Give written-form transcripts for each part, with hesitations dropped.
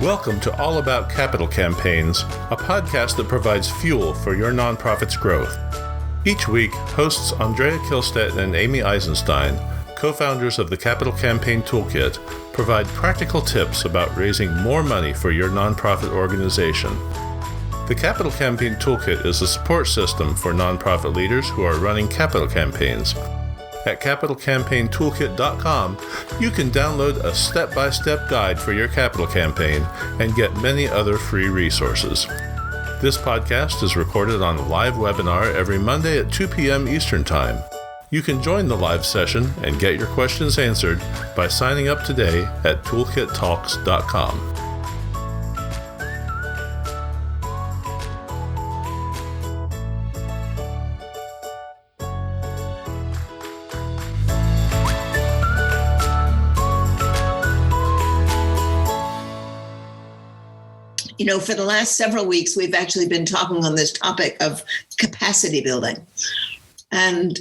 Welcome to All About Capital Campaigns, a podcast that provides fuel for your nonprofit's growth. Each week, hosts Andrea Kilstedt and Amy Eisenstein, co-founders of the Capital Campaign Toolkit, provide practical tips about raising more money for your nonprofit organization. The Capital Campaign Toolkit is a support system for nonprofit leaders who are running capital campaigns. At capitalcampaigntoolkit.com, you can download a step-by-step guide for your capital campaign and get many other free resources. This podcast is recorded on a live webinar every Monday at 2 p.m. Eastern Time. You can join the live session and get your questions answered by signing up today at toolkittalks.com. You know, for the last several weeks, we've actually been talking on this topic of capacity building. And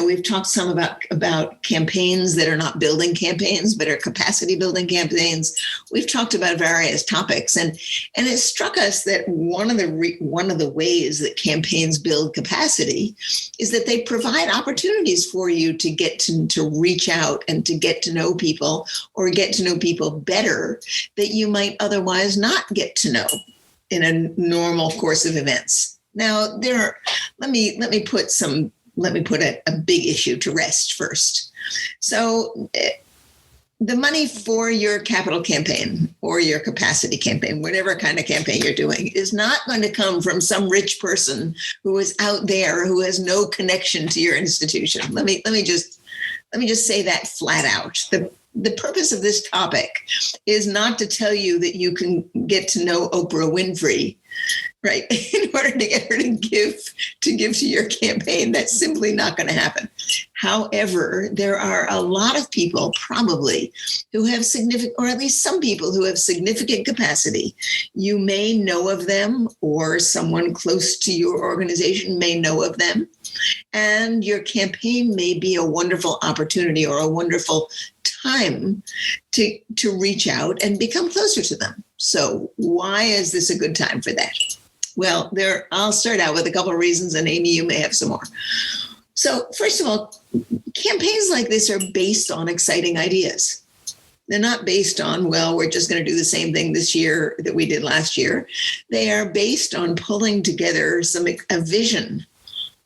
we've talked some about campaigns that are not building campaigns, but are capacity building campaigns. We've talked about various topics, and it struck us that one of the ways that campaigns build capacity is that they provide opportunities for you to get to reach out and to get to know people, or get to know people better that you might otherwise not get to know in a normal course of events. Now, let me put a big issue to rest first. So the money for your capital campaign or your capacity campaign, whatever kind of campaign you're doing, is not going to come from some rich person who is out there who has no connection to your institution. Let me just say that flat out. The purpose of this topic is not to tell you that you can get to know Oprah Winfrey, right, in order to get her to give to your campaign. That's simply not going to happen. However, there are a lot of people probably who have significant, or at least some people who have significant capacity. You may know of them, or someone close to your organization may know of them. And your campaign may be a wonderful opportunity or a wonderful time to reach out and become closer to them. So why is this a good time for that? Well, I'll start out with a couple of reasons, and Amy, you may have some more. So first of all, campaigns like this are based on exciting ideas. They're not based on, well, we're just going to do the same thing this year that we did last year. They are based on pulling together a vision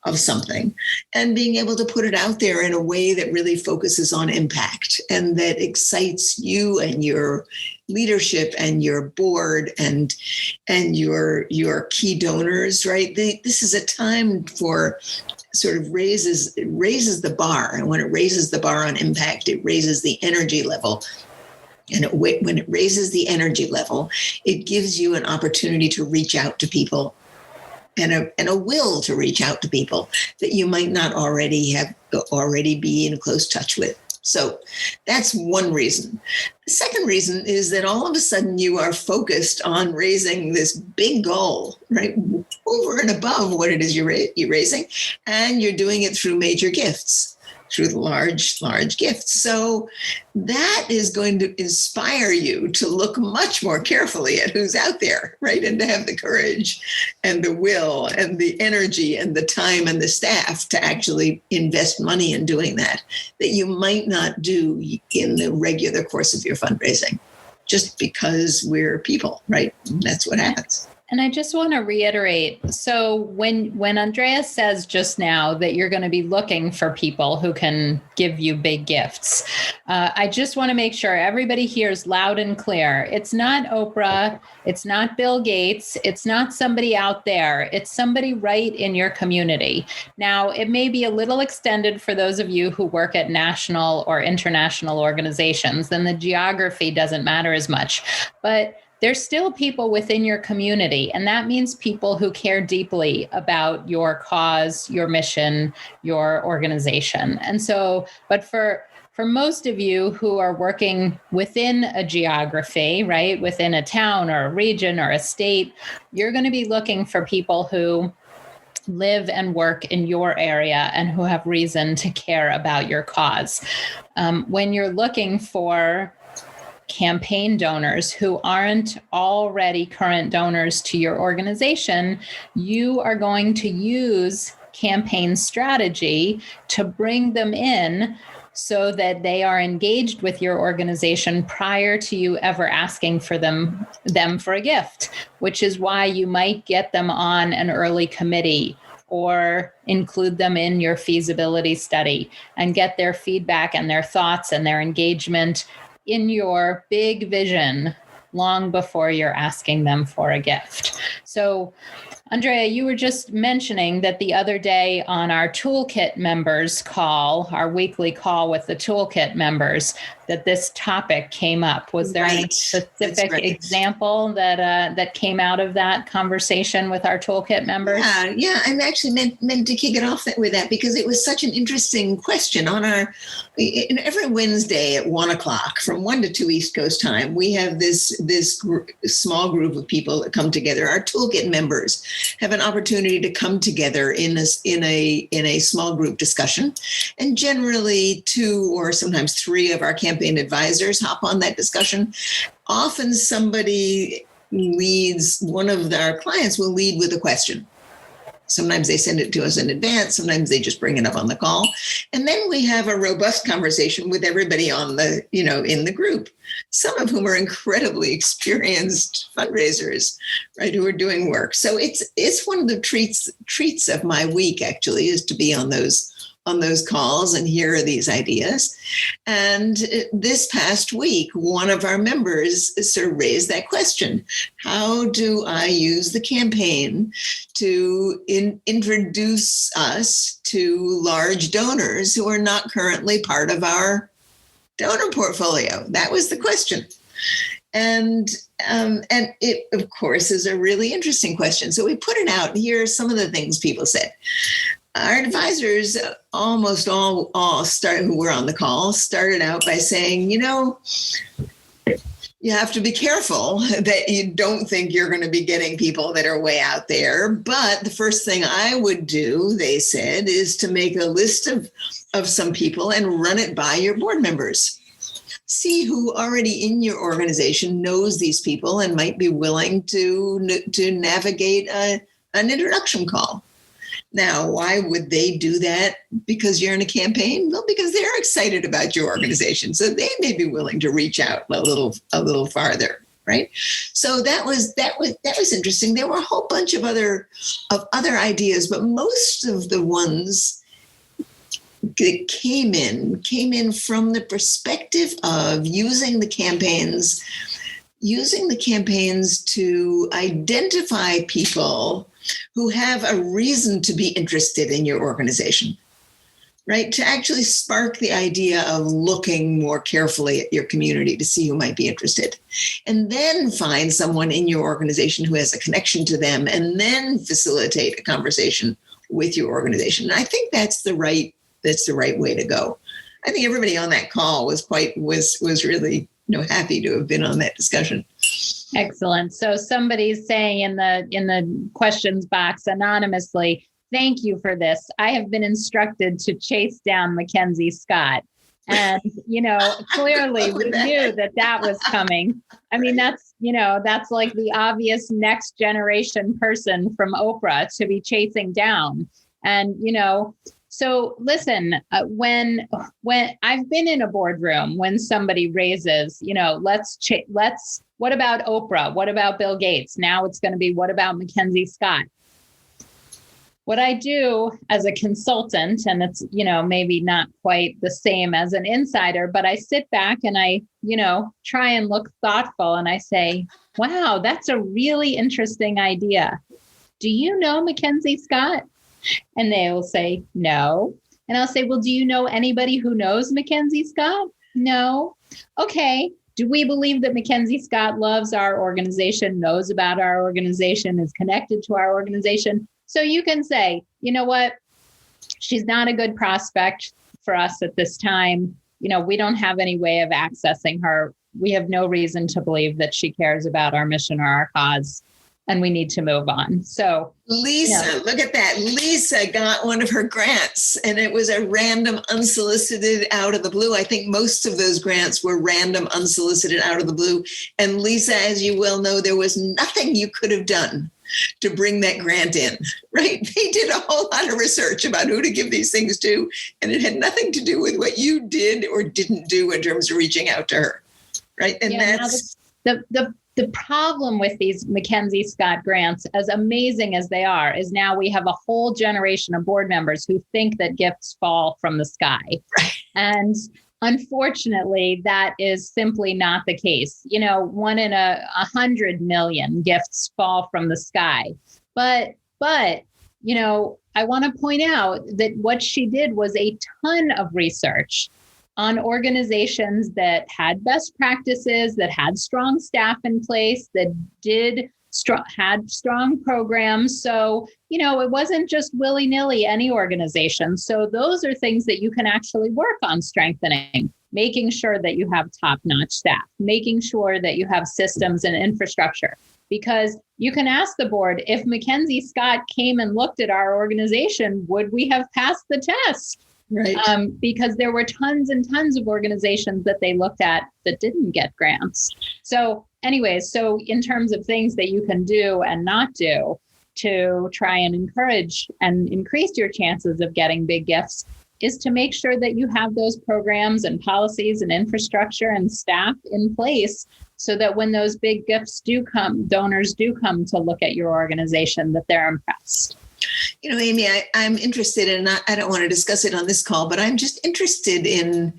of something and being able to put it out there in a way that really focuses on impact and that excites you and your leadership and your board and your key donors, right? This is a time for sort of raises the bar. And when it raises the bar on impact, it raises the energy level. And when it raises the energy level, it gives you an opportunity to reach out to people and a will to reach out to people that you might not already be in close touch with. So that's one reason. The second reason is that all of a sudden you are focused on raising this big goal, right, over and above what it is you're raising, and you're doing it through major gifts, through large gifts. So that is going to inspire you to look much more carefully at who's out there, right? And to have the courage and the will and the energy and the time and the staff to actually invest money in doing that you might not do in the regular course of your fundraising, just because we're people, right? That's what happens. And I just want to reiterate, so when Andrea says just now that you're going to be looking for people who can give you big gifts, I just want to make sure everybody hears loud and clear. It's not Oprah. It's not Bill Gates. It's not somebody out there. It's somebody right in your community. Now, it may be a little extended for those of you who work at national or international organizations, then the geography doesn't matter as much. But there's still people within your community, and that means people who care deeply about your cause, your mission, your organization. And so, but for most of you who are working within a geography, right, within a town or a region or a state, you're going to be looking for people who live and work in your area and who have reason to care about your cause. When you're looking for campaign donors who aren't already current donors to your organization, you are going to use campaign strategy to bring them in so that they are engaged with your organization prior to you ever asking for them for a gift, which is why you might get them on an early committee or include them in your feasibility study and get their feedback and their thoughts and their engagement in your big vision long before you're asking them for a gift. So, Andrea, you were just mentioning that the other day on our toolkit members call, our weekly call with the toolkit members, that this topic came up. Was there any specific example that came out of that conversation with our toolkit members? Yeah. I actually meant to kick it off with that because it was such an interesting question. Every Wednesday at 1:00 from 1 to 2 East Coast time, we have this small group of people that come together. Our toolkit members have an opportunity to come together in a small group discussion, and generally 2 or sometimes 3 of our campaign advisors hop on that discussion. Often somebody leads, one of our clients will lead with a question. Sometimes they send it to us in advance. Sometimes they just bring it up on the call. And then we have a robust conversation with everybody in the group, some of whom are incredibly experienced fundraisers, right, who are doing work. So it's one of the treats of my week, actually, is to be on those calls and hear these ideas. And this past week, one of our members sort of raised that question. How do I use the campaign to introduce us to large donors who are not currently part of our donor portfolio? That was the question. And it, of course, is a really interesting question. So we put it out, and here are some of the things people said. Our advisors, almost all who were on the call, started out by saying, you have to be careful that you don't think you're going to be getting people that are way out there. But the first thing I would do, they said, is to make a list of some people and run it by your board members. See who already in your organization knows these people and might be willing to navigate an introduction call. Now, why would they do that? Because you're in a campaign? Well, because they're excited about your organization. So they may be willing to reach out a little farther, right? So that was interesting. There were a whole bunch of other ideas, but most of the ones that came in from the perspective of using the campaigns to identify people who have a reason to be interested in your organization, right? To actually spark the idea of looking more carefully at your community to see who might be interested. And then find someone in your organization who has a connection to them, and then facilitate a conversation with your organization. And I think that's the right way to go. I think everybody on that call was really happy to have been on that discussion. Excellent. So somebody's saying in the questions box anonymously, thank you for this. I have been instructed to chase down Mackenzie Scott. And, clearly we knew that was coming. I mean, that's like the obvious next generation person from Oprah to be chasing down. And, so listen, when I've been in a boardroom, when somebody raises, what about Oprah? What about Bill Gates? Now it's going to be, what about Mackenzie Scott? What I do as a consultant, and it's, maybe not quite the same as an insider, but I sit back and I, try and look thoughtful, and I say, wow, that's a really interesting idea. Do you know Mackenzie Scott? And they will say, no. And I'll say, well, do you know anybody who knows Mackenzie Scott? No. Okay. Do we believe that Mackenzie Scott loves our organization, knows about our organization, is connected to our organization? So you can say, you know what? She's not a good prospect for us at this time. We don't have any way of accessing her. We have no reason to believe that she cares about our mission or our cause. and we need to move on. So Lisa, look at that. Lisa got one of her grants, and it was a random, unsolicited, out of the blue. I think most of those grants were random, unsolicited, out of the blue. And Lisa, as you well know, there was nothing you could have done to bring that grant in, right? They did a whole lot of research about who to give these things to, and it had nothing to do with what you did or didn't do in terms of reaching out to her, right? And that's the problem with these Mackenzie Scott grants, as amazing as they are, is now we have a whole generation of board members who think that gifts fall from the sky. Right. And unfortunately, that is simply not the case. 1 in 100 million gifts fall from the sky. But I want to point out that what she did was a ton of research on organizations that had best practices, that had strong staff in place, that had strong programs. So, it wasn't just willy-nilly any organization. So those are things that you can actually work on strengthening, making sure that you have top-notch staff, making sure that you have systems and infrastructure. Because you can ask the board, if Mackenzie Scott came and looked at our organization, would we have passed the test? Right. Because there were tons and tons of organizations that they looked at that didn't get grants. So anyways, so in terms of things that you can do and not do to try and encourage and increase your chances of getting big gifts is to make sure that you have those programs and policies and infrastructure and staff in place so that when those big gifts do come, donors do come to look at your organization, that they're impressed. Amy, I'm interested in, I don't want to discuss it on this call, but I'm just interested in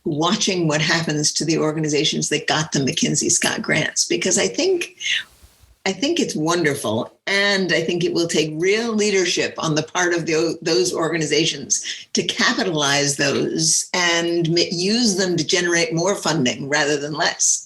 watching what happens to the organizations that got the Mackenzie Scott grants, because I think it's wonderful. And I think it will take real leadership on the part of those organizations to capitalize those and use them to generate more funding rather than less.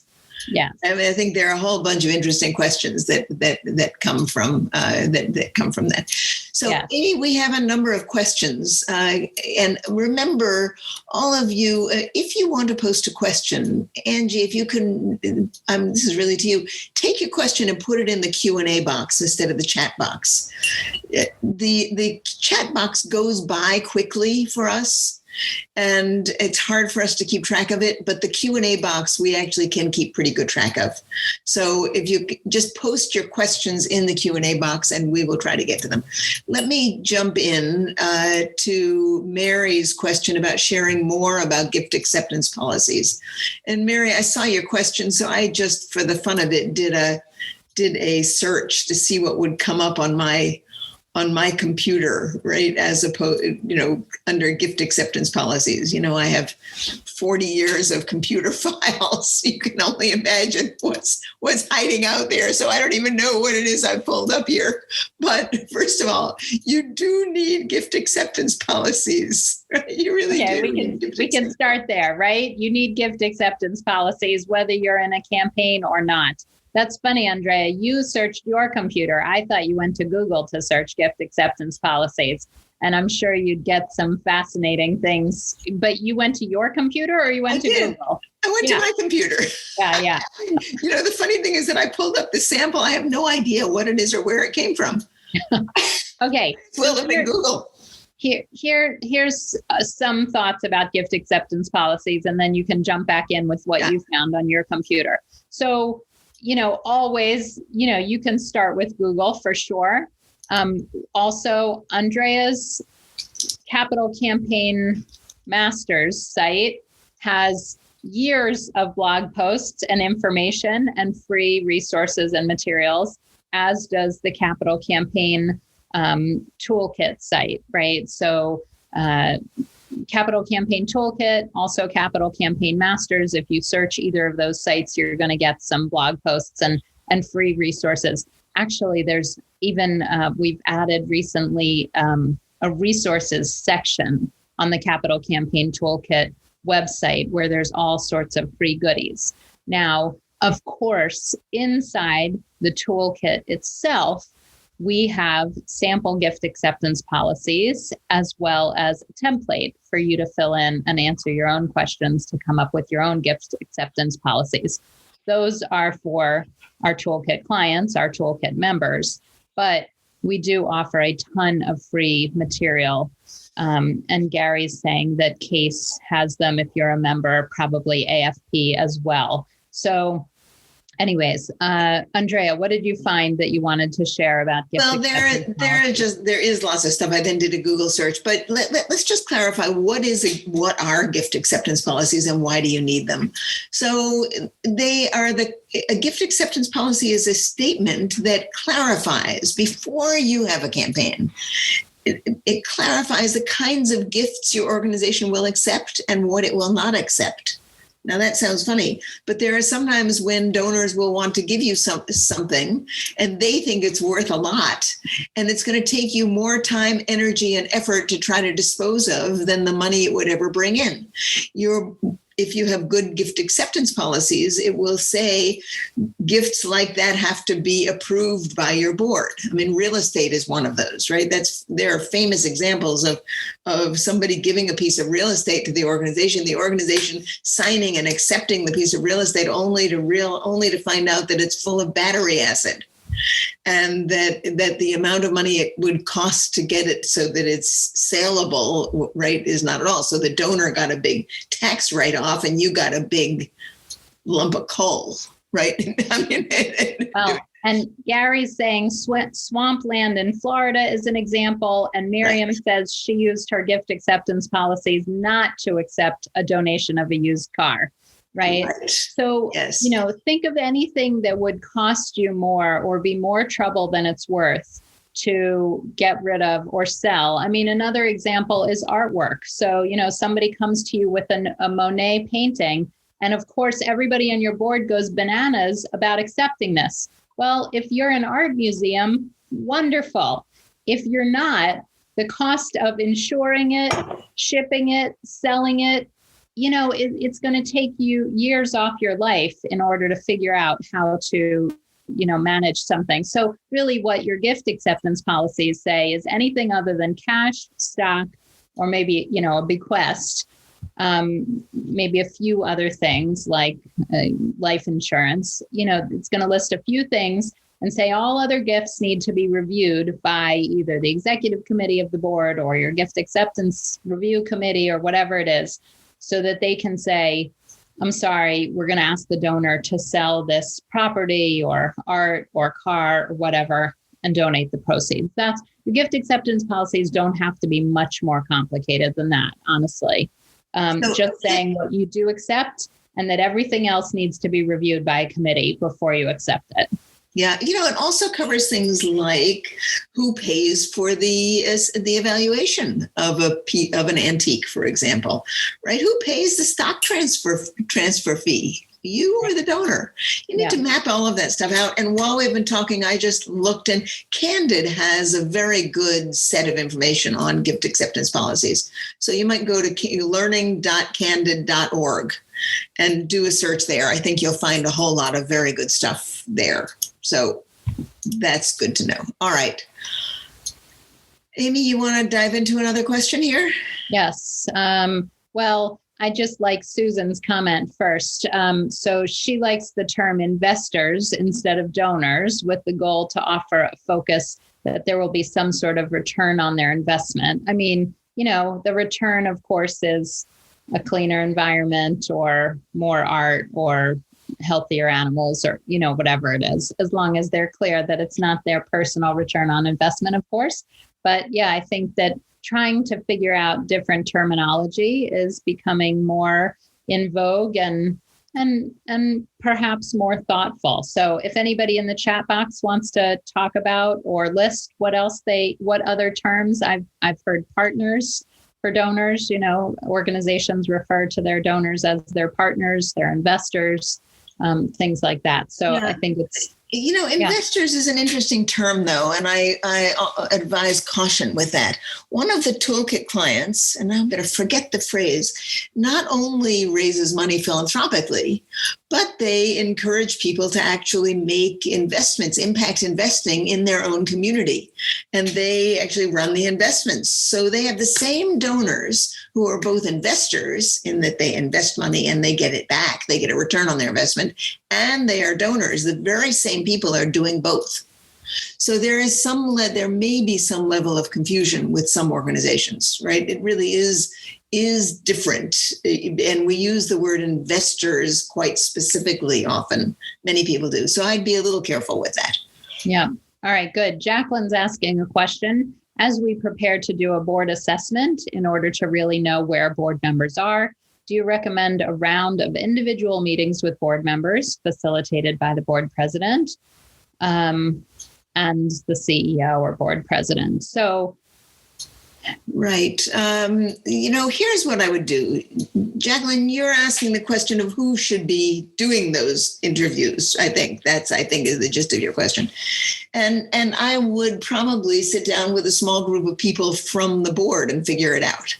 Yeah, I mean, I think there are a whole bunch of interesting questions that come from that come from that. So, yes. Amy, we have a number of questions, and remember, all of you, if you want to post a question, Angie, if you can, this is really to you. Take your question and put it in the Q&A box instead of the chat box. The chat box goes by quickly for us. And it's hard for us to keep track of it, but the Q&A box we actually can keep pretty good track of. So if you just post your questions in the Q&A box and we will try to get to them. Let me jump in to Mary's question about sharing more about gift acceptance policies. And Mary, I saw your question, so I just, for the fun of it, did a search to see what would come up on my computer, right? As opposed, under gift acceptance policies, I have 40 years of computer files. You can only imagine what's hiding out there. So I don't even know what it is I pulled up here. But first of all, you do need gift acceptance policies. Right? You really do. We can start there, right? You need gift acceptance policies, whether you're in a campaign or not. That's funny, Andrea. You searched your computer. I thought you went to Google to search gift acceptance policies. And I'm sure you'd get some fascinating things. But you went to your computer or you went to Google? I went to my computer. Yeah. The funny thing is that I pulled up the sample. I have no idea what it is or where it came from. Okay. Well, so in Google. Here's some thoughts about gift acceptance policies, and then you can jump back in with what you found on your computer. So, always, you can start with Google for sure. Also, Andrea's Capital Campaign Masters site has years of blog posts and information and free resources and materials, as does the Capital Campaign Toolkit site, right? So Capital Campaign Toolkit, also Capital Campaign Masters. If you search either of those sites, you're going to get some blog posts and free resources. Actually, there's even, we've added recently a resources section on the Capital Campaign Toolkit website where there's all sorts of free goodies. Now, of course, inside the toolkit itself, we have sample gift acceptance policies, as well as a template for you to fill in and answer your own questions to come up with your own gift acceptance policies. Those are for our toolkit clients, our toolkit members, but we do offer a ton of free material. And Gary's saying that Case has them if you're a member, probably AFP as well. So anyways, Andrea, what did you find that you wanted to share about gift acceptance policies? There is lots of stuff. I then did a Google search, but let's just clarify what are gift acceptance policies and why do you need them? So a gift acceptance policy is a statement that clarifies before you have a campaign. It clarifies the kinds of gifts your organization will accept and what it will not accept. Now that sounds funny, but there are sometimes when donors will want to give you something and they think it's worth a lot and it's going to take you more time, energy, and effort to try to dispose of than the money it would ever bring in. If you have good gift acceptance policies, it will say gifts like that have to be approved by your board. I mean, real estate is one of those, right? There are famous examples of somebody giving a piece of real estate to the organization signing and accepting the piece of real estate only to find out that it's full of battery acid. And that the amount of money it would cost to get it so that it's saleable, right, is not at all. So the donor got a big tax write-off and you got a big lump of coal, right? I mean, well, and Gary's saying swampland in Florida is an example. And Miriam says she used her gift acceptance policies not to accept a donation of a used car. Right. So, yes. Think of anything that would cost you more or be more trouble than it's worth to get rid of or sell. I mean, another example is artwork. So, somebody comes to you with a Monet painting, and of course, everybody on your board goes bananas about accepting this. Well, if you're an art museum, wonderful. If you're not, the cost of insuring it, shipping it, selling it, it's going to take you years off your life in order to figure out how to, manage something. So really what your gift acceptance policies say is anything other than cash, stock, or maybe, a bequest, maybe a few other things like life insurance, it's going to list a few things and say all other gifts need to be reviewed by either the executive committee of the board or your gift acceptance review committee or whatever it is, so that they can say, I'm sorry, we're going to ask the donor to sell this property or art or car or whatever and donate the proceeds. The gift acceptance policies don't have to be much more complicated than that, honestly. Just saying what you do accept and that everything else needs to be reviewed by a committee before you accept it. Yeah, it also covers things like who pays for the evaluation of an antique, for example, right? Who pays the stock transfer fee? You or the donor? You need to map all of that stuff out. And while we've been talking, I just looked, and Candid has a very good set of information on gift acceptance policies. So you might go to learning.candid.org and do a search there. I think you'll find a whole lot of very good stuff there. So that's good to know. All right. Amy, you want to dive into another question here? Yes. Well, I just like Susan's comment first. So she likes the term investors instead of donors, with the goal to offer a focus that there will be some sort of return on their investment. I mean, the return, of course, is a cleaner environment or more art or healthier animals or, whatever it is, as long as they're clear that it's not their personal return on investment, of course. But yeah, I think that trying to figure out different terminology is becoming more in vogue and perhaps more thoughtful. So if anybody in the chat box wants to talk about or list what other terms, I've heard partners for donors, organizations refer to their donors as their partners, their investors, things like that. So I think it's, investors is an interesting term, though, and I advise caution with that. One of the toolkit clients, and I'm going to forget the phrase, not only raises money philanthropically, but they encourage people to actually make investments, impact investing in their own community. And they actually run the investments. So they have the same donors who are both investors in that they invest money and they get it back. They get a return on their investment, and they are donors. The very same people are doing both. So there may be some level of confusion with some organizations, right? It really is different. And we use the word investors quite specifically often. Many people do. So I'd be a little careful with that. Yeah. All right, good. Jacqueline's asking a question. As we prepare to do a board assessment in order to really know where board members are, do you recommend a round of individual meetings with board members facilitated by the board president? And the CEO or board president? So, right. Here's what I would do. Jacqueline, you're asking the question of who should be doing those interviews. I think is the gist of your question. And I would probably sit down with a small group of people from the board and figure it out.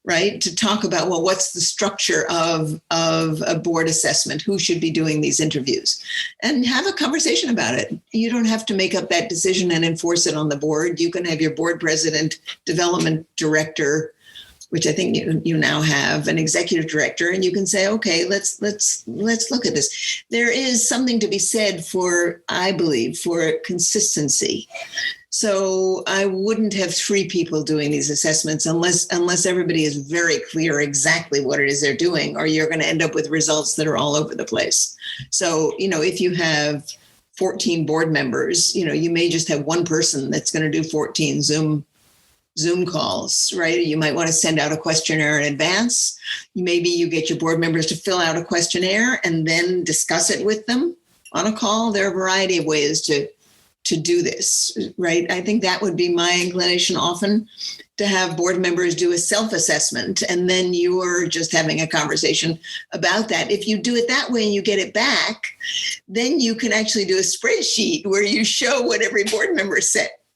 Right? To talk about, well, what's the structure of a board assessment? Who should be doing these interviews? And have a conversation about it. You don't have to make up that decision and enforce it on the board. You can have your board president, development director, which I think you now have, an executive director, and you can say, okay, let's look at this. There is something to be said I believe, for consistency. So I wouldn't have 3 people doing these assessments unless everybody is very clear exactly what it is they're doing, or you're going to end up with results that are all over the place. So, if you have 14 board members, you may just have one person that's going to do 14 Zoom calls, right? You might want to send out a questionnaire in advance. Maybe you get your board members to fill out a questionnaire and then discuss it with them on a call. There are a variety of ways to do this, right? I think that would be my inclination often, to have board members do a self-assessment, and then you're just having a conversation about that. If you do it that way and you get it back, then you can actually do a spreadsheet where you show what every board member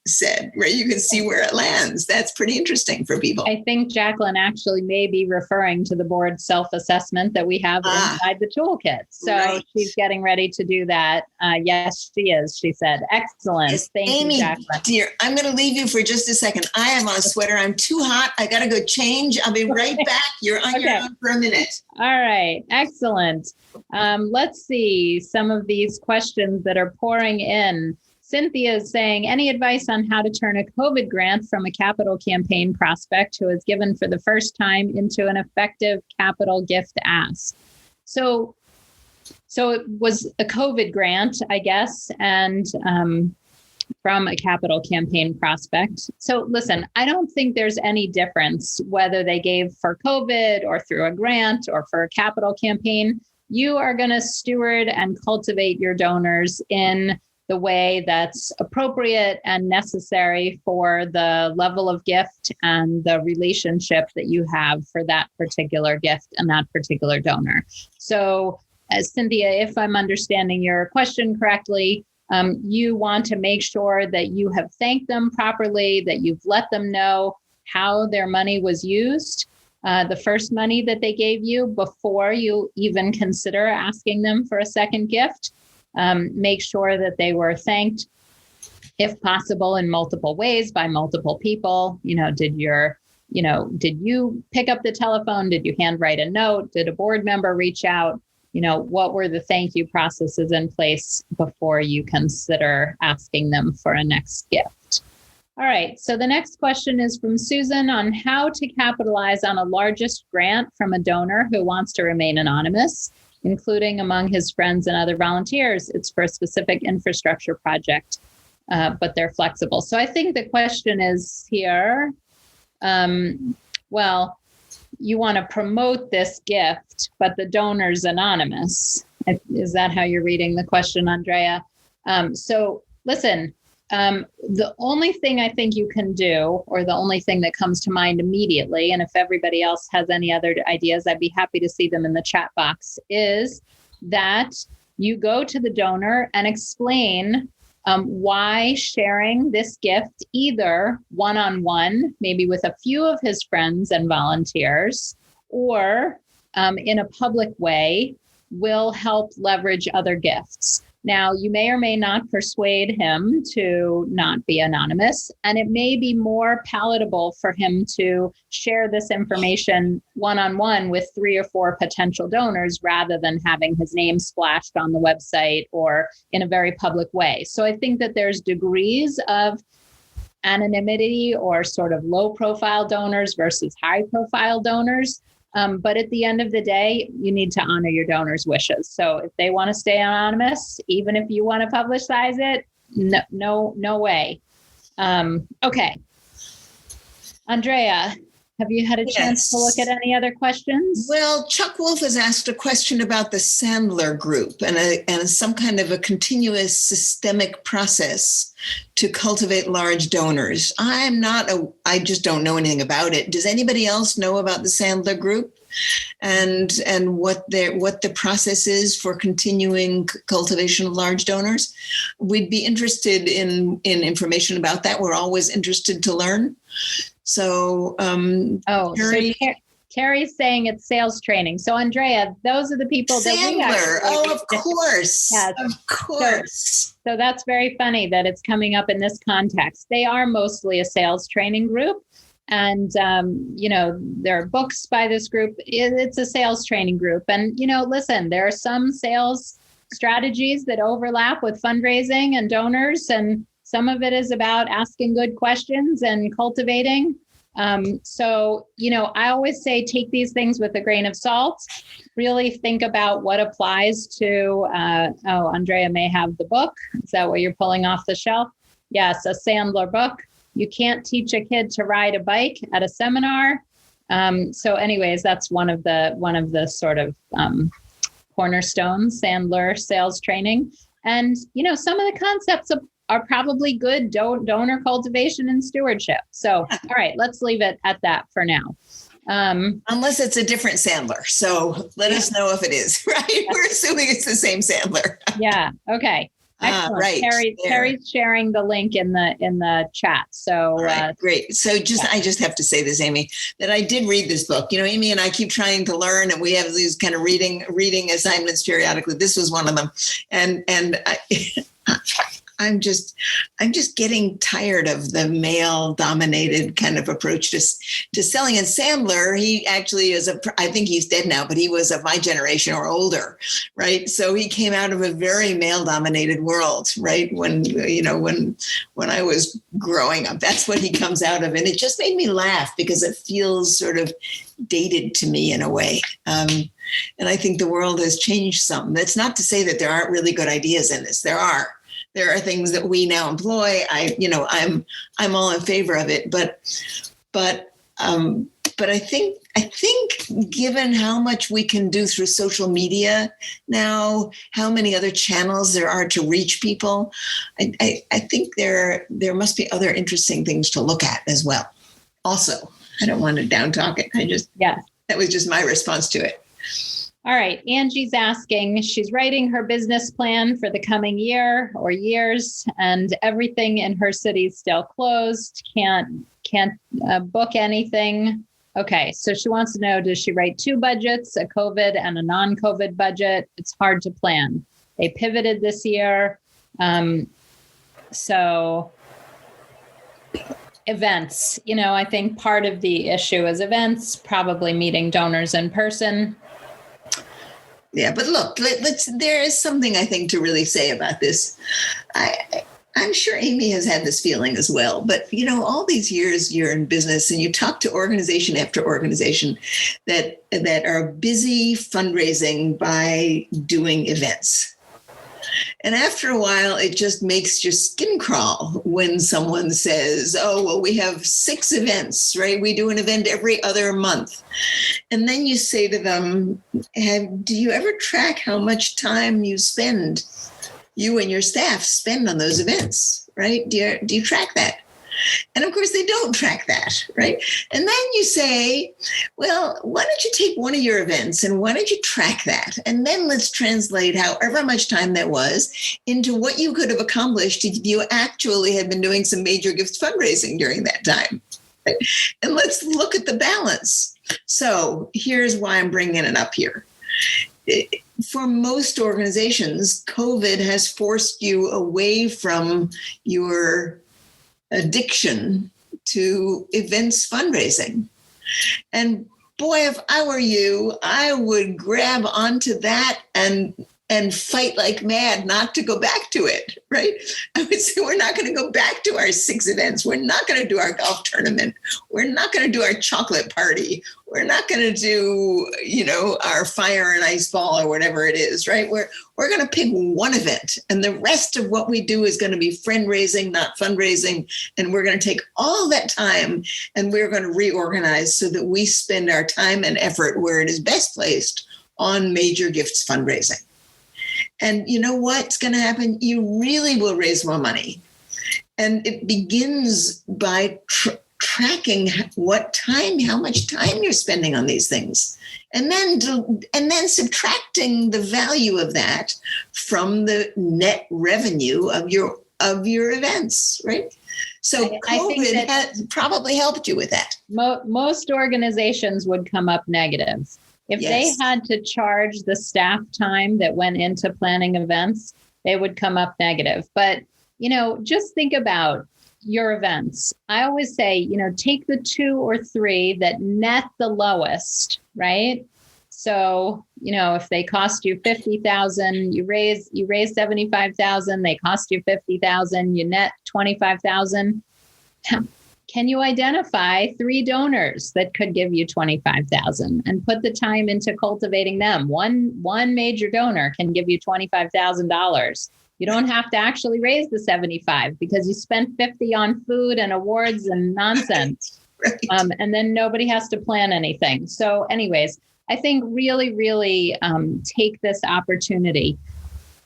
said, right? You can see where it lands. That's pretty interesting for people. I think Jacqueline actually may be referring to the board self-assessment that we have inside the toolkit. So right. She's getting ready to do that. Yes, she is. She said, excellent. Yes. Thank Amy, you, Jacqueline. Dear, I'm going to leave you for just a second. I am on a sweater. I'm too hot. I got to go change. I'll be right back. You're on your own for a minute. All right. Excellent. Let's see some of these questions that are pouring in. Cynthia is saying, any advice on how to turn a COVID grant from a capital campaign prospect who is given for the first time into an effective capital gift ask? So it was a COVID grant, I guess, and from a capital campaign prospect. So listen, I don't think there's any difference whether they gave for COVID or through a grant or for a capital campaign. You are going to steward and cultivate your donors in the way that's appropriate and necessary for the level of gift and the relationship that you have for that particular gift and that particular donor. So, as Cynthia, if I'm understanding your question correctly, you want to make sure that you have thanked them properly, that you've let them know how their money was used, the first money that they gave you, before you even consider asking them for a second gift. Make sure that they were thanked, if possible, in multiple ways by multiple people. Did you pick up the telephone? Did you handwrite a note? Did a board member reach out? What were the thank you processes in place before you consider asking them for a next gift? All right. So the next question is from Susan on how to capitalize on a largest grant from a donor who wants to remain anonymous, including among his friends and other volunteers. It's for a specific infrastructure project, but they're flexible. So I think the question is here, you want to promote this gift, but the donor's anonymous. Is that how you're reading the question, Andrea? So listen, the only thing I think you can do, or the only thing that comes to mind immediately, and if everybody else has any other ideas, I'd be happy to see them in the chat box, is that you go to the donor and explain why sharing this gift, either one-on-one, maybe with a few of his friends and volunteers, or in a public way, will help leverage other gifts. Now, you may or may not persuade him to not be anonymous, and it may be more palatable for him to share this information one-on-one with 3 or 4 potential donors rather than having his name splashed on the website or in a very public way. So I think that there's degrees of anonymity or sort of low-profile donors versus high-profile donors. But at the end of the day, you need to honor your donors' wishes. So if they want to stay anonymous, even if you want to publicize it, no way. Okay. Andrea, have you had a chance to look at any other questions? Well, Chuck Wolf has asked a question about the Sandler Group and some kind of a continuous systemic process to cultivate large donors. I just don't know anything about it. Does anybody else know about the Sandler Group and what the process is for continuing cultivation of large donors? We'd be interested in information about that. We're always interested to learn. So, Terry's saying it's sales training. So, Andrea, those are the people that we Sandler. Oh, of course. Yes. Of course. So that's very funny that it's coming up in this context. They are mostly a sales training group. And, there are books by this group. It's a sales training group. And, listen, there are some sales strategies that overlap with fundraising and donors, and some of it is about asking good questions and cultivating. I always say take these things with a grain of salt. Really think about what applies to, Andrea may have the book. Is that what you're pulling off the shelf? Yes, a Sandler book. You can't teach a kid to ride a bike at a seminar. So anyways, that's one of the sort of cornerstones, Sandler sales training. And, some of the concepts are probably good donor cultivation and stewardship. So, all right, let's leave it at that for now. Unless it's a different Sandler. So let us know if it is, right? We're assuming it's the same Sandler. Yeah. Okay. Excellent. Right. Terry's sharing the link in the chat. So great. So I just have to say this, Amy, that I did read this book. Amy and I keep trying to learn, and we have these kind of reading assignments periodically. This was one of them, and I'm just getting tired of the male-dominated kind of approach to selling. And Sandler, he actually is I think he's dead now, but he was of my generation or older, right? So he came out of a very male-dominated world, right? When I was growing up, that's what he comes out of, and it just made me laugh because it feels sort of dated to me in a way. And I think the world has changed some. That's not to say that there aren't really good ideas in this. There are things that we now employ. I'm all in favor of it, but I think given how much we can do through social media now, how many other channels there are to reach people, I think there must be other interesting things to look at as well. Also, I don't want to down talk it. That was just my response to it. All right. Angie's asking, she's writing her business plan for the coming year or years, and everything in her city is still closed. Can't book anything. Okay. So she wants to know, does she write 2 budgets, a COVID and a non-COVID budget? It's hard to plan. They pivoted this year. So events, I think part of the issue is events, probably meeting donors in person. Yeah, but look, there is something I think to really say about this. I'm sure Amy has had this feeling as well, but all these years you're in business and you talk to organization after organization that are busy fundraising by doing events. And after a while, it just makes your skin crawl when someone says, oh, well, we have 6 events, right? We do an event every other month. And then you say to them, do you ever track how much time you and your staff spend on those events, right? Do you track that? And of course, they don't track that, right? And then you say, well, why don't you take one of your events and why don't you track that? And then let's translate however much time that was into what you could have accomplished if you actually had been doing some major gift fundraising during that time. Right? And let's look at the balance. So here's why I'm bringing it up here. for most organizations, COVID has forced you away from your addiction to events fundraising. And boy, if I were you, I would grab onto that and fight like mad not to go back to it, right? I would say we're not going to go back to our 6 events. We're not going to do our golf tournament. We're not going to do our chocolate party. We're not going to do, our fire and ice ball or whatever it is, right? We're going to pick one event, and the rest of what we do is going to be friend raising, not fundraising. And we're going to take all that time and we're going to reorganize so that we spend our time and effort where it is best placed on major gifts fundraising. And you know what's going to happen? You really will raise more money. And it begins by tracking how much time you're spending on these things. And then subtracting the value of that from the net revenue of your events, right? So COVID has probably helped you with that. Most organizations would come up negative. If they had to charge the staff time that went into planning events, they would come up negative. But, just think about your events. I always say, take the 2 or 3 that net the lowest, right? So, if they cost you $50,000, you raise $75,000, they cost you $50,000, you net $25,000. Can you identify 3 donors that could give you $25,000 and put the time into cultivating them? One major donor can give you $25,000. You don't have to actually raise the 75 because you spent 50 on food and awards and nonsense. Right. And then nobody has to plan anything. So anyways, I think really, really take this opportunity.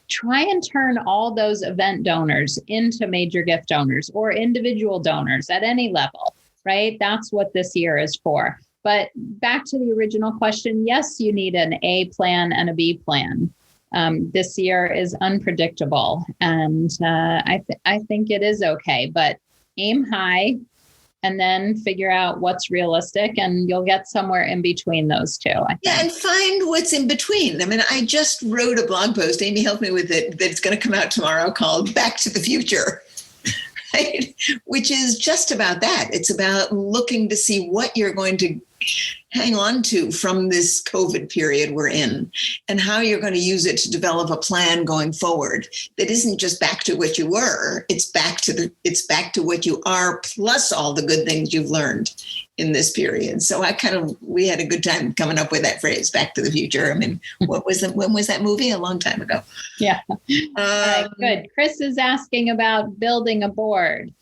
Try and turn all those event donors into major gift donors or individual donors at any level, right? That's what this year is for. But back to the original question, yes, you need an A plan and a B plan. This year is unpredictable, and I think it is okay, but aim high and then figure out what's realistic, and you'll get somewhere in between those two. Yeah, and find what's in between. I mean, I just wrote a blog post, Amy helped me with it, that's going to come out tomorrow, called Back to the Future, right? Which is just about that. It's about looking to see what you're going to hang on to from this COVID period we're in, and how you're going to use it to develop a plan going forward that isn't just back to what you were. It's back to what you are, plus all the good things you've learned in this period. So we had a good time coming up with that phrase, Back to the Future. I mean, when was that movie? A long time ago. Yeah. All right, good. Chris is asking about building a board.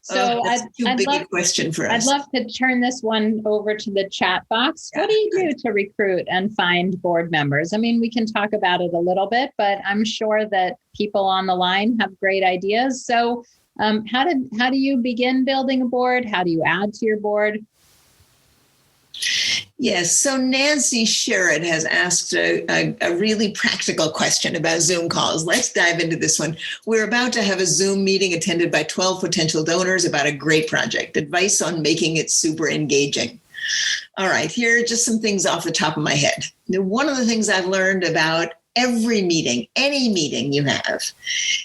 So that's too big a question for us. I'd love to turn this one over to the chat box. What do you do to recruit and find board members? I mean, we can talk about it a little bit, but I'm sure that people on the line have great ideas. So how do you begin building a board? How do you add to your board? Yes. So Nancy Sherrod has asked a really practical question about Zoom calls. Let's dive into this one. We're about to have a Zoom meeting attended by 12 potential donors about a great project. Advice on making it super engaging. All right. Here are just some things off the top of my head. One of the things I've learned about every meeting, any meeting you have,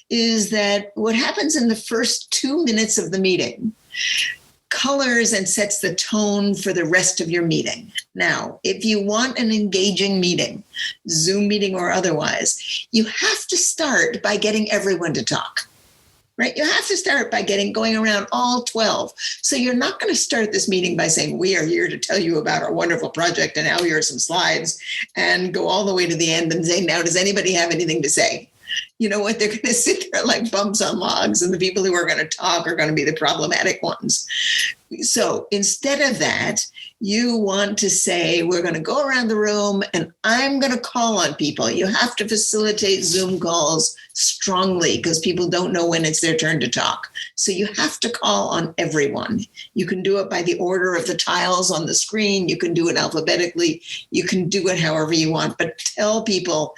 is that what happens in the first 2 minutes of the meeting colors and sets the tone for the rest of your meeting. Now, if you want an engaging meeting, Zoom meeting or otherwise, you have to start by getting everyone to talk, right? You have to start by going around all 12. So you're not going to start this meeting by saying, we are here to tell you about our wonderful project, and now here are some slides, and go all the way to the end and say, now, does anybody have anything to say? You know what? They're going to sit there like bumps on logs, and the people who are going to talk are going to be the problematic ones. So instead of that, you want to say, we're going to go around the room and I'm going to call on people. You have to facilitate Zoom calls strongly because people don't know when it's their turn to talk. So you have to call on everyone. You can do it by the order of the tiles on the screen. You can do it alphabetically. You can do it however you want, but tell people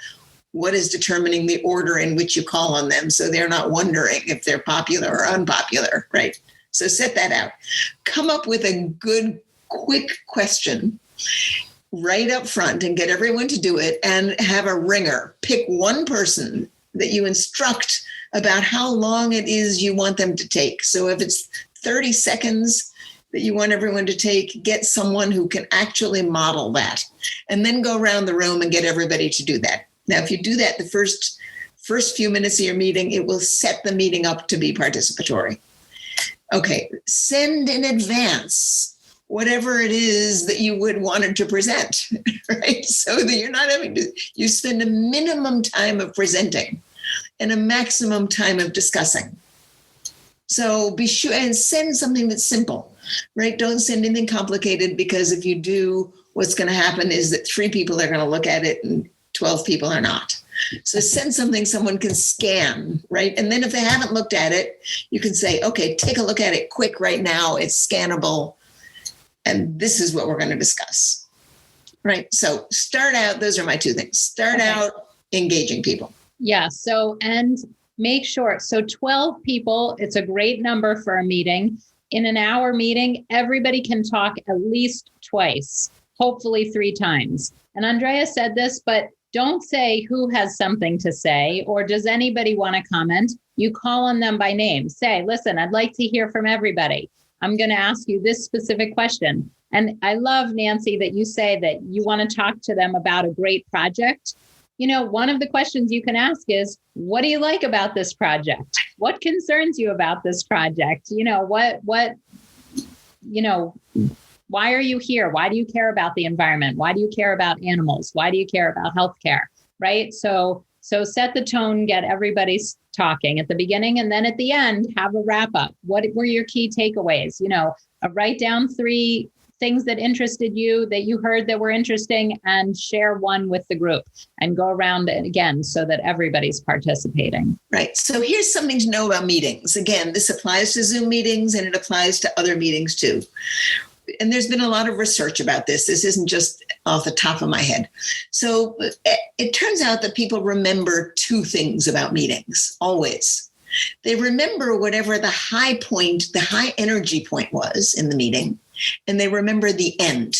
what is determining the order in which you call on them, so they're not wondering if they're popular or unpopular, right? So set that out. Come up with a good, quick question. right up front and get everyone to do it, and have a ringer. Pick one person that you instruct about how long it is you want them to take. So if it's 30 seconds that you want everyone to take, get someone who can actually model that, and then go around the room and get everybody to do that. Now, if you do that the first few minutes of your meeting, it will set the meeting up to be participatory. Okay, send in advance whatever it is that you would want it to present, right? So that you're not having to, you spend a minimum time of presenting and a maximum time of discussing. So be sure and send something that's simple, right? Don't send anything complicated, because if you do, what's going to happen is that 3 people are going to look at it and 12 people are not. So send something someone can scan, right? And then if they haven't looked at it, you can say, okay, take a look at it quick right now. It's scannable. And this is what we're going to discuss, right? So start out, those are my 2 things. Start out engaging people. Yeah. So, and make sure, so 12 people, it's a great number for a meeting. In an hour meeting, everybody can talk at least twice, hopefully 3 times. And Andrea said this, but don't say who has something to say, or does anybody want to comment? You call on them by name. Say, listen, I'd like to hear from everybody. I'm going to ask you this specific question. And I love, Nancy, that you say that you want to talk to them about a great project. You know, one of the questions you can ask is, what do you like about this project? What concerns you about this project? You know, why are you here? Why do you care about the environment? Why do you care about animals? Why do you care about healthcare? Right? So set the tone, get everybody talking at the beginning, and then at the end, have a wrap up. What were your key takeaways? You know, write down 3 things that interested you, that you heard that were interesting, and share one with the group, and go around it again so that everybody's participating. Right. So here's something to know about meetings. Again, this applies to Zoom meetings and it applies to other meetings too. And there's been a lot of research about this. This isn't just off the top of my head. So it turns out that people remember 2 things about meetings, always. They remember whatever the high point, the high energy point was in the meeting, and they remember the end.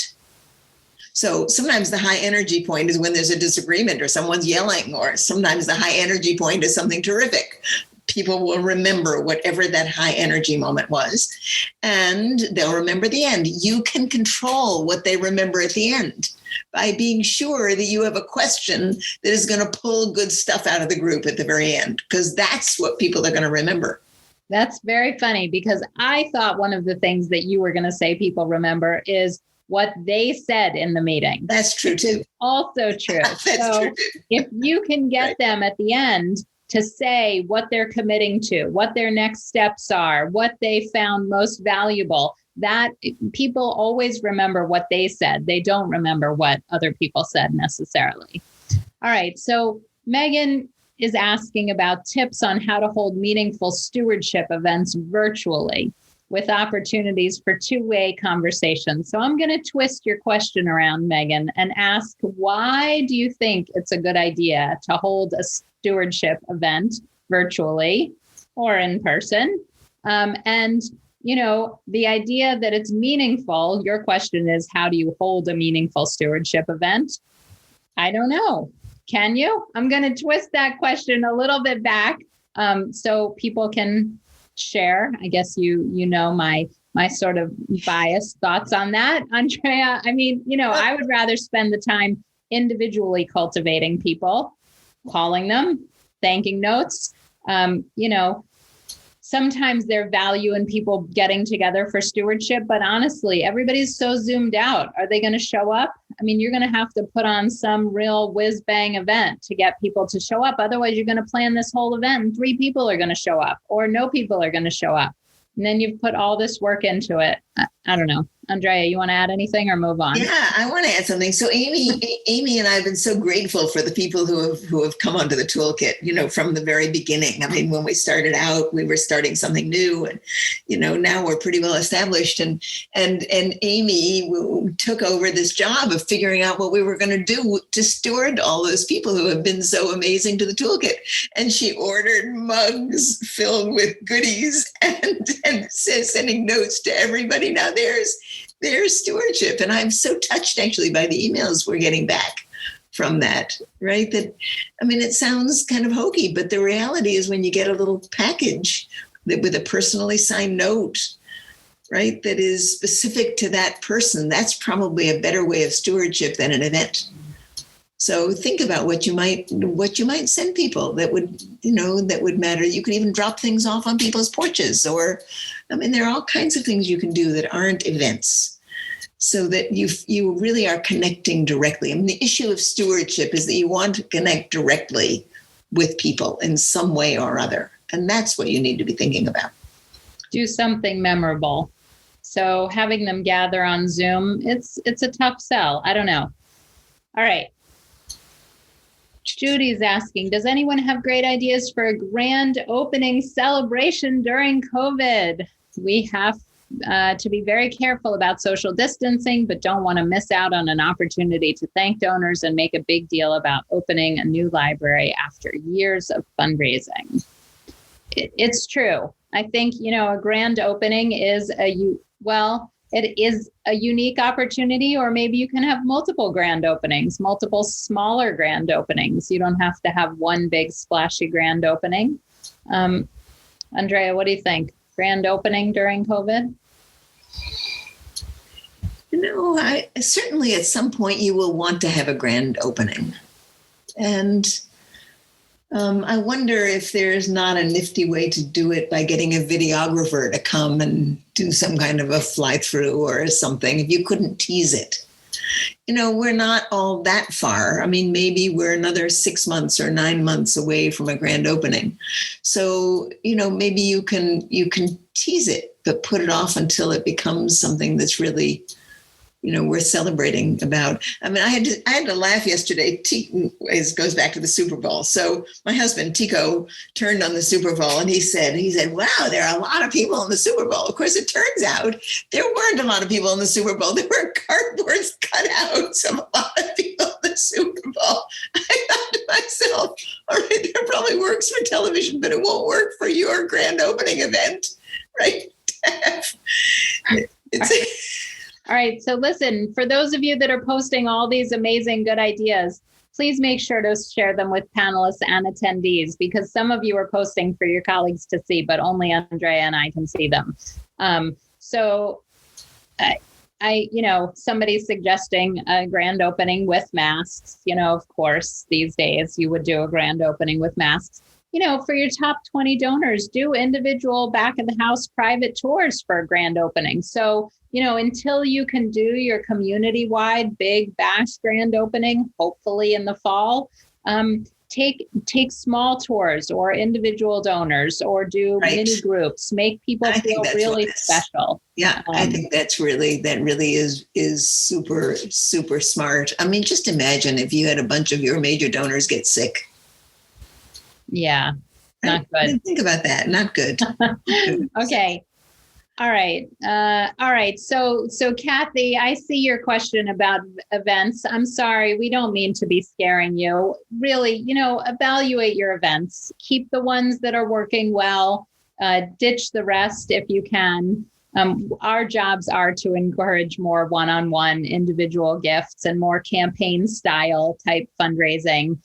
So sometimes the high energy point is when there's a disagreement or someone's yelling, or sometimes the high energy point is something terrific. People will remember whatever that high energy moment was, and they'll remember the end. You can control what they remember at the end by being sure that you have a question that is going to pull good stuff out of the group at the very end, because that's what people are going to remember. That's very funny, because I thought one of the things that you were going to say people remember is what they said in the meeting. That's true too. Also true. That's true too. If you can get them at the end to say what they're committing to, what their next steps are, what they found most valuable, that people always remember what they said. They don't remember what other people said necessarily. All right. So Megan is asking about tips on how to hold meaningful stewardship events virtually with opportunities for 2-way conversation. So I'm going to twist your question around, Megan, and ask, why do you think it's a good idea to hold a stewardship event virtually or in person? And, you know, the idea that it's meaningful, your question is, how do you hold a meaningful stewardship event? I don't know. Can you? I'm going to twist that question a little bit back so people can share. I guess you know my sort of biased thoughts on that, Andrea. I mean, you know, I would rather spend the time individually cultivating people, calling them, thanking notes. You know, sometimes there's value in people getting together for stewardship, but honestly, everybody's so zoomed out. Are they going to show up? I mean, you're going to have to put on some real whiz bang event to get people to show up. Otherwise, you're going to plan this whole event and 3 people are going to show up, or no people are going to show up. And then you've put all this work into it. I don't know. Andrea, you want to add anything or move on? Yeah, I want to add something. So Amy and I have been so grateful for the people who have come onto the toolkit, you know, from the very beginning. I mean, when we started out, we were starting something new, and, you know, now we're pretty well established. And Amy took over this job of figuring out what we were going to do to steward all those people who have been so amazing to the toolkit. And she ordered mugs filled with goodies and sending notes to everybody. Now their stewardship. And I'm so touched actually by the emails we're getting back from that, right? That, I mean, it sounds kind of hokey, but the reality is when you get a little package that with a personally signed note, right, that is specific to that person, that's probably a better way of stewardship than an event. So think about what you might send people that would matter. You could even drop things off on people's porches, or, I mean, there are all kinds of things you can do that aren't events, so that you really are connecting directly. I mean, the issue of stewardship is that you want to connect directly with people in some way or other, and that's what you need to be thinking about. Do something memorable. So having them gather on Zoom, it's a tough sell. I don't know. All right. Judy's asking, does anyone have great ideas for a grand opening celebration during COVID? We have to be very careful about social distancing, but don't want to miss out on an opportunity to thank donors and make a big deal about opening a new library after years of fundraising. It's true. I think, a grand opening is it is a unique opportunity, or maybe you can have multiple grand openings, multiple smaller grand openings. You don't have to have one big splashy grand opening. Andrea, what do you think? Grand opening during COVID? I certainly at some point you will want to have a grand opening. And I wonder if there's not a nifty way to do it by getting a videographer to come and do some kind of a fly through or something, if you couldn't tease it. We're not all that far. I mean, maybe we're another 6 months or 9 months away from a grand opening. So, maybe you can tease it, but put it off until it becomes something that's really worth celebrating about. I mean, I had to laugh yesterday. It goes back to the Super Bowl. So my husband, Tico, turned on the Super Bowl and he said, wow, there are a lot of people in the Super Bowl. Of course, it turns out there weren't a lot of people in the Super Bowl. There were cardboard cutouts of a lot of people in the Super Bowl. I thought to myself, all right, that probably works for television, but it won't work for your grand opening event, right? All right. So listen, for those of you that are posting all these amazing good ideas, please make sure to share them with panelists and attendees, because some of you are posting for your colleagues to see, but only Andrea and I can see them. Somebody's suggesting a grand opening with masks. Of course, these days you would do a grand opening with masks. For your top 20 donors, do individual back of the house private tours for a grand opening. So, until you can do your community-wide big bash grand opening, hopefully in the fall, take small tours or individual donors, or do mini groups, make people feel really special. Yeah, I think that really is super, super smart. I mean, just imagine if you had a bunch of your major donors get sick. Yeah, not good. Think about that. Not good. Okay. All right. So Kathy, I see your question about events. I'm sorry, we don't mean to be scaring you. Really, evaluate your events. Keep the ones that are working well. Ditch the rest if you can. Our jobs are to encourage more one-on-one individual gifts and more campaign style type fundraising.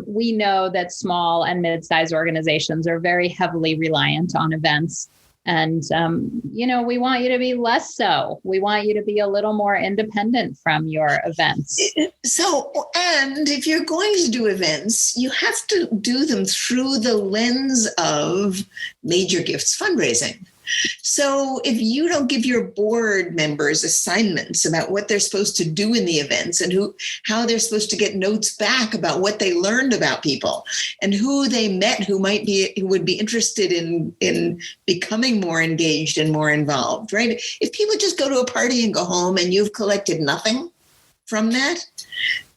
We know that small and mid-sized organizations are very heavily reliant on events. And, we want you to be less so. We want you to be a little more independent from your events. So, and if you're going to do events, you have to do them through the lens of major gifts fundraising. So if you don't give your board members assignments about what they're supposed to do in the events and how they're supposed to get notes back about what they learned about people and who they met who would be interested in becoming more engaged and more involved, right? If people just go to a party and go home and you've collected nothing from that,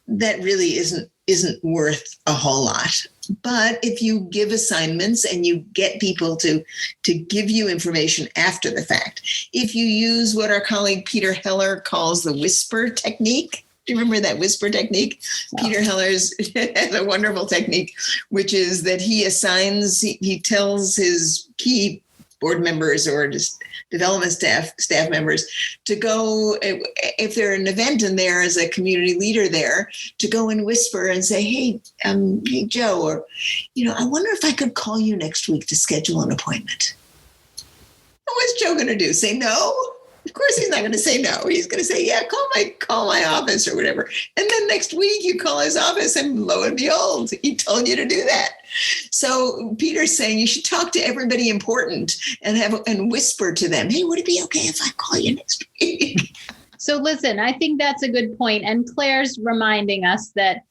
that really isn't worth a whole lot. But if you give assignments and you get people to give you information after the fact, if you use what our colleague Peter Heller calls the whisper technique, do you remember that whisper technique? No. Peter Heller has a wonderful technique, which is that he tells his key board members or just development staff members to go, if there's an event and there is a community leader there, to go and whisper and say, hey, Joe, or, I wonder if I could call you next week to schedule an appointment. What's Joe going to do? Say no? Of course he's not going to say no. He's going to say, yeah, call my office or whatever. And then next week you call his office and lo and behold, he told you to do that. So Peter's saying you should talk to everybody important and whisper to them, hey, would it be okay if I call you next week? So listen, I think that's a good point. And Claire's reminding us that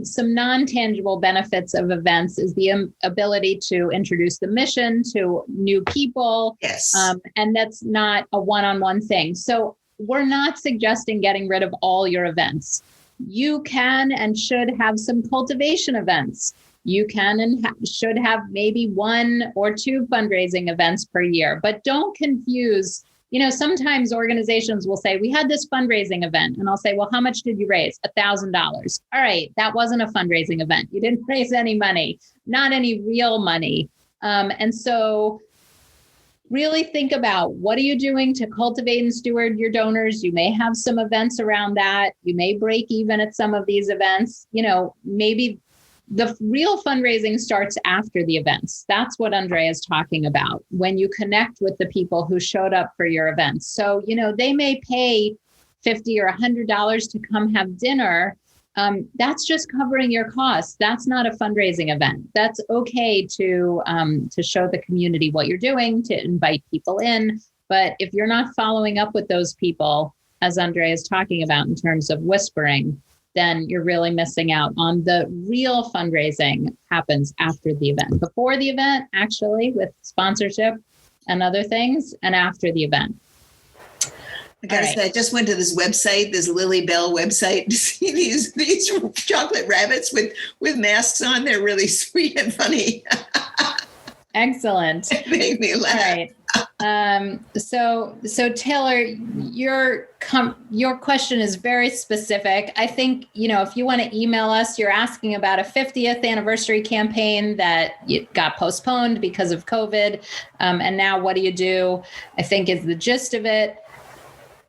some non-tangible benefits of events is the ability to introduce the mission to new people. Yes. And that's not a one-on-one thing. So we're not suggesting getting rid of all your events. You can and should have some cultivation events. You can and should have maybe 1 or 2 fundraising events per year, but don't confuse. Sometimes organizations will say, we had this fundraising event. And I'll say, well, how much did you raise? $1,000. All right. That wasn't a fundraising event. You didn't raise any money, not any real money. And so really think about, what are you doing to cultivate and steward your donors? You may have some events around that. You may break even at some of these events. Maybe the real fundraising starts after the events. That's what Andrea is talking about, when you connect with the people who showed up for your events. So, they may pay $50 or $100 to come have dinner. That's just covering your costs. That's not a fundraising event. That's okay to show the community what you're doing, to invite people in. But if you're not following up with those people, as Andrea is talking about in terms of whispering, then you're really missing out on the real fundraising happens after the event. Before the event, actually, with sponsorship and other things, and after the event. I gotta say, I just went to this website, this Lily Bell website, to see these chocolate rabbits with masks on. They're really sweet and funny. Excellent. It made me laugh. All right. So Taylor, your question is very specific. I think, if you want to email us, you're asking about a 50th anniversary campaign that got postponed because of COVID. And now what do you do? I think is the gist of it.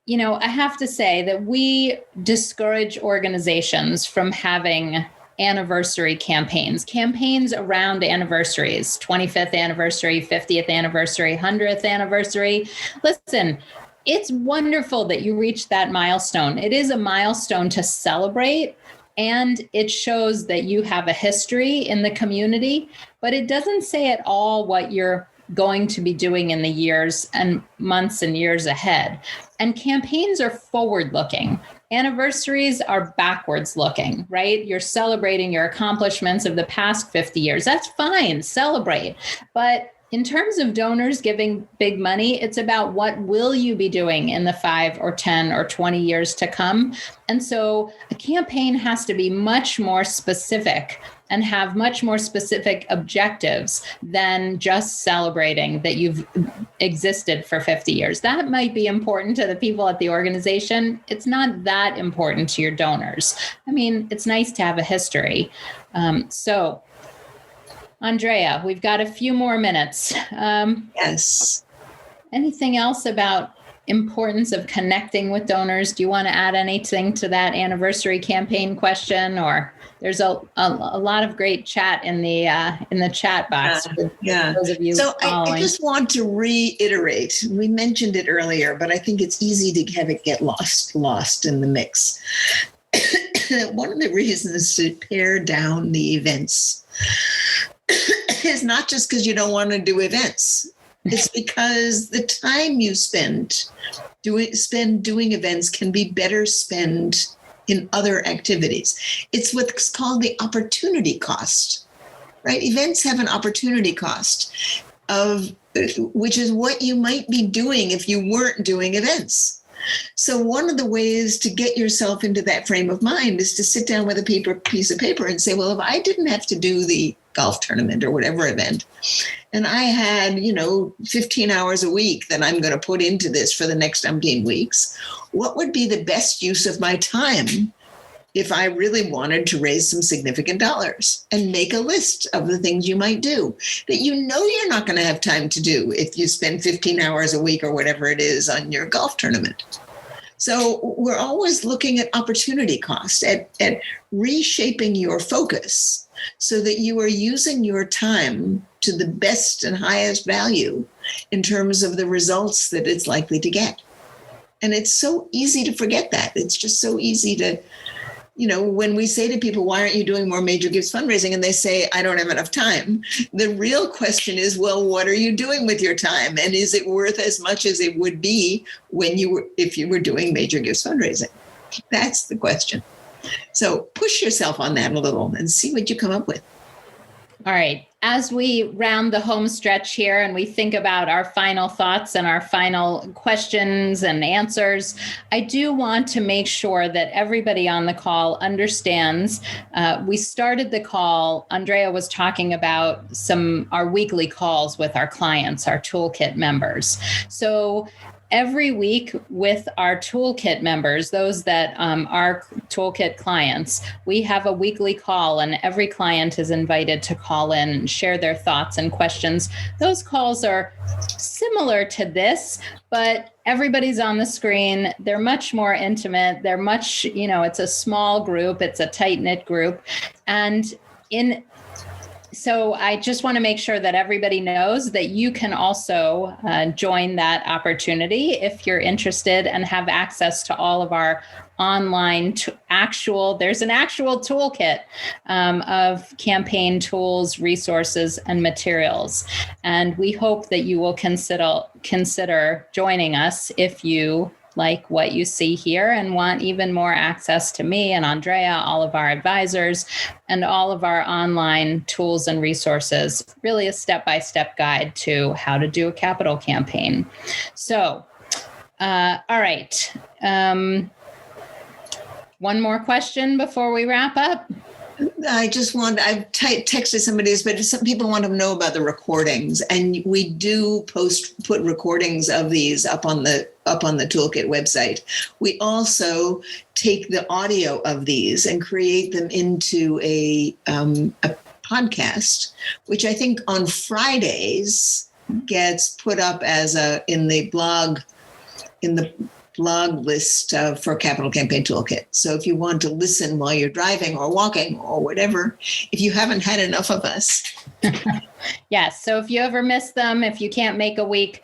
I have to say that we discourage organizations from having anniversary campaigns around anniversaries, 25th anniversary, 50th anniversary, 100th anniversary. Listen, it's wonderful that you reached that milestone. It is a milestone to celebrate, and it shows that you have a history in the community, but it doesn't say at all what you're going to be doing in the years and months and years ahead. And campaigns are forward-looking. Anniversaries are backwards looking, right? You're celebrating your accomplishments of the past 50 years. That's fine, celebrate. But in terms of donors giving big money, it's about what will you be doing in the 5 or 10 or 20 years to come. And so a campaign has to be much more specific and have much more specific objectives than just celebrating that you've existed for 50 years. That might be important to the people at the organization. It's not that important to your donors. I mean, it's nice to have a history. So, Andrea, we've got a few more minutes. Yes. Anything else about importance of connecting with donors? Do you want to add anything to that anniversary campaign question? Or there's a lot of great chat in the chat box. Yeah. Those of you so following. I just want to reiterate. We mentioned it earlier, but I think it's easy to have it get lost in the mix. One of the reasons to pare down the events is not just because you don't want to do events. It's because the time you spend doing events can be better spent in other activities. It's what's called the opportunity cost, right? Events have an opportunity cost which is what you might be doing if you weren't doing events. So one of the ways to get yourself into that frame of mind is to sit down with a piece of paper and say, well, if I didn't have to do the golf tournament or whatever event, and I had, 15 hours a week that I'm going to put into this for the next umpteen weeks, what would be the best use of my time if I really wanted to raise some significant dollars, and make a list of the things you might do that you know you're not going to have time to do if you spend 15 hours a week or whatever it is on your golf tournament. So we're always looking at opportunity cost, at reshaping your focus so that you are using your time to the best and highest value in terms of the results that it's likely to get. And it's so easy to forget that. It's just so easy to, when we say to people, why aren't you doing more major gifts fundraising? And they say, I don't have enough time. The real question is, well, what are you doing with your time? And is it worth as much as it would be if you were doing major gifts fundraising? That's the question. So push yourself on that a little and see what you come up with. All right. As we round the home stretch here and we think about our final thoughts and our final questions and answers, I do want to make sure that everybody on the call understands. We started the call, Andrea was talking about our weekly calls with our clients, our toolkit members. So every week with our toolkit members, those that are toolkit clients, we have a weekly call, and every client is invited to call in and share their thoughts and questions. Those calls are similar to this, but everybody's on the screen. They're much more intimate. They're much, it's a small group. It's a tight-knit group. And so I just want to make sure that everybody knows that you can also join that opportunity if you're interested and have access to all of our online there's an actual toolkit of campaign tools, resources, and materials. And we hope that you will consider joining us if you like what you see here and want even more access to me and Andrea, all of our advisors, and all of our online tools and resources, really a step-by-step guide to how to do a capital campaign. So, all right. One more question before we wrap up. I've texted somebody this, but some people want to know about the recordings, and we do put recordings of these up on the toolkit website. We also take the audio of these and create them into a podcast, which I think on Fridays gets put up as in the blog list for Capital Campaign Toolkit. So if you want to listen while you're driving or walking or whatever, if you haven't had enough of us. Yes. So if you ever miss them, if you can't make a week,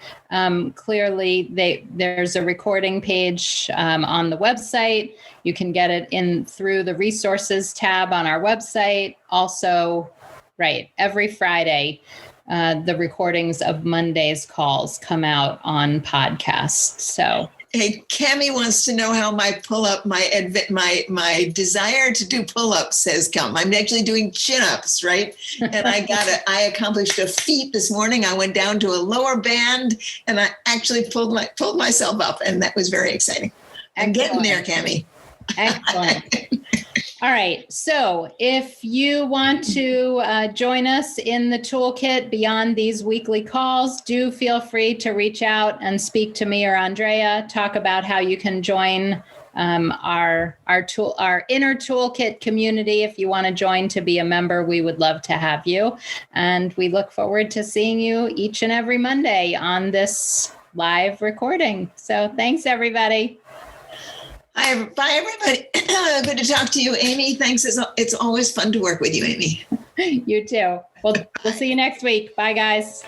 clearly there's a recording page on the website. You can get it in through the resources tab on our website. Also, right, every Friday, the recordings of Monday's calls come out on podcasts. So. Hey, Cammie wants to know how my pull-up, my desire to do pull-ups has come. I'm actually doing chin-ups, right? And I accomplished a feat this morning. I went down to a lower band and I actually pulled myself up, and that was very exciting. I'm getting there, Cammie. Excellent. All right. So if you want to join us in the toolkit beyond these weekly calls, do feel free to reach out and speak to me or Andrea, talk about how you can join our inner toolkit community. If you want to join to be a member, we would love to have you. And we look forward to seeing you each and every Monday on this live recording. So thanks, everybody. Bye, everybody. Good to talk to you, Amy. Thanks. It's always fun to work with you, Amy. You too. We'll see you next week. Bye, guys.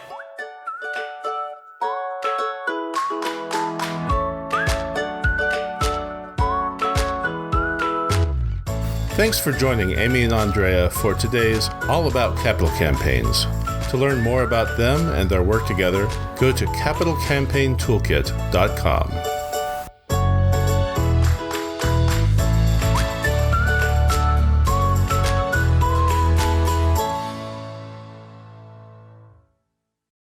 Thanks for joining Amy and Andrea for today's All About Capital Campaigns. To learn more about them and their work together, go to capitalcampaigntoolkit.com.